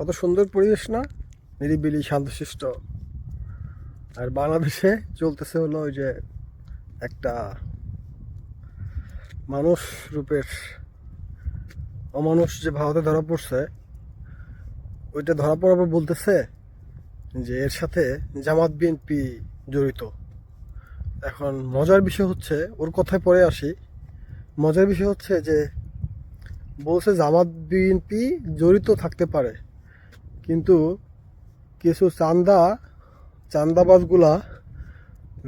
কত সুন্দর পরিবেশ না, নিরিবিলি শান্তশিষ্ট। আর বাংলাদেশে চলতেছে হলো ওই যে একটা মানুষ রূপের অমানুষ যে ভারতে ধরা পড়ছে, ওইটা ধরা পড়ার পর বলতেছে যে এর সাথে জামাত বিএনপি জড়িত। এখন মজার বিষয় হচ্ছে, ওর কথায় পরে আসি, মজার বিষয় হচ্ছে যে বলছে জামাত বিএনপি জড়িত থাকতে পারে, কিন্তু কিছু চান্দাবাজগুলা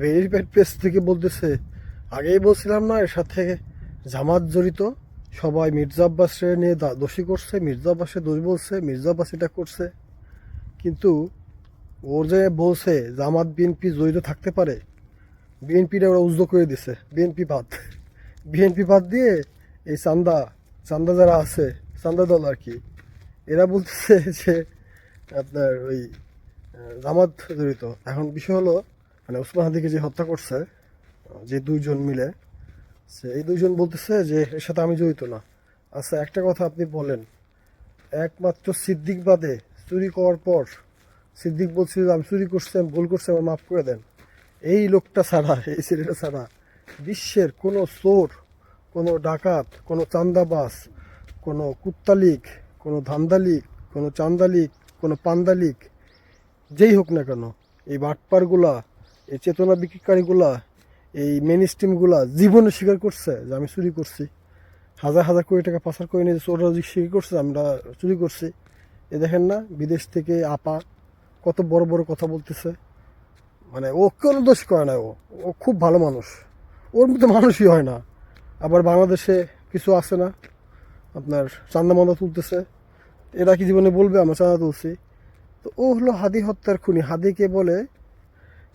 ভেরিফাইড পেজ থেকে বলতেছে আগেই বলছিলাম না এর সাথে জামাত জড়িত, সবাই মির্জা আব্বাসের নিয়ে দোষী করছে, মির্জা আব্বাসের দোষ বলছে, মির্জা আব্বাস এটা করছে। কিন্তু ওর যে বলছে জামাত বিএনপি জড়িত থাকতে পারে, বিএনপিটা ওরা উজ্জ্বল করে দিছে। বিএনপি বাদ দিয়ে এই চান্দা যারা আছে, চান্দা দল আর কি, এরা বলতেছে যে আপনার ওই জামাত জড়িত। এখন বিষয় হলো, মানে ওসমান হাদিকে যে হত্যা করছে যে দুইজন মিলে, এই দুইজন বলতেছে যে এর সাথে আমি জড়িত না। আচ্ছা, একটা কথা আপনি বলেন, একমাত্র সিদ্দিক বাদে চুরি করার পর সিদ্দিক বলছিল আমি চুরি করছি, আমি ভুল করছি, আমার মাফ করে দেন, এই লোকটা ছাড়া, এই ছেলেটা ছাড়া বিশ্বের কোনো চোর, কোনো ডাকাত, কোনো চান্দাবাজ, কোনো কুত্তালিক, কোনো ধান্দালিক, কোনো চান্দালিক, কোনো পান্দালিক, যেই হোক না কেন, এই বাটপারগুলা, এই চেতনা বিক্রিকারীগুলা, এই মেন স্ট্রিমগুলা জীবনে স্বীকার করছে যে আমি চুরি করছি। হাজার হাজার কোটি টাকা পাচার করে নিয়ে চোররা স্বীকার করছে আমরা চুরি করছি। এ দেখেন না, বিদেশ থেকে আপা কত বড় বড় কথা বলতেছে। মানে ও কোনো দোষ করে না, ও খুব ভালো মানুষ, ওর মতো মানুষই হয় না। আবার বাংলাদেশে কিছু আছে না আপনার চান্দা মান্দা তুলতেছে, এরা কি জীবনে বলবে আমরা চাঁদা তুলছি? তো ও হলো হাদি হত্যার খুনি। হাদিকে বলে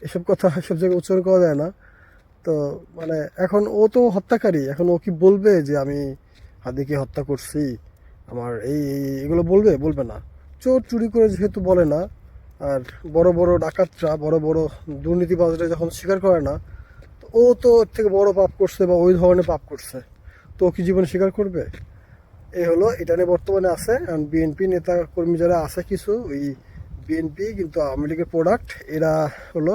এসব কথা সব জায়গায় উচ্চারণ করা যায় না। তো মানে এখন ও তো হত্যাকারী, এখন ও কি বলবে যে আমি হাদিকে হত্যা করছি, আমার এগুলো বলবে না। চোর চুরি করে যেহেতু বলে না, আর বড় বড় ডাকাতরা, বড় বড় দুর্নীতিবাজরা যখন স্বীকার করে না, তো ও তো ওর থেকে বড় পাপ করছে বা ওই ধরনের পাপ করছে, তো ও কি জীবনে স্বীকার করবে? এই হলো, এটা নিয়ে বর্তমানে আছে। কারণ বিএনপি নেতা কর্মী যারা আছে কিছু, ওই বিএনপি কিন্তু আওয়ামী লীগের প্রোডাক্ট, এরা হলো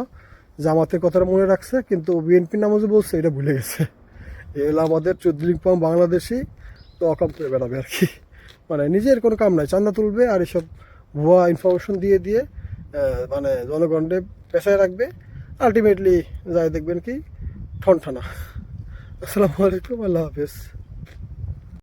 জামাতের কথাটা মনে রাখছে, কিন্তু বিএনপির নামও যে বলছে এটা ভুলে গেছে। এই হলো আমাদের 14 বাংলাদেশি, তো অকাম করে বেড়াবে আর কি। মানে নিজের কোনো কাম নাই, চান্দা তুলবে আর এসব ভুয়া ইনফরমেশন দিয়ে দিয়ে মানে জনগণকে পেশায় রাখবে। আলটিমেটলি যাই দেখবেন কি ঠনঠানা। আসসালামু আলাইকুম, আল্লাহ হাফেজ।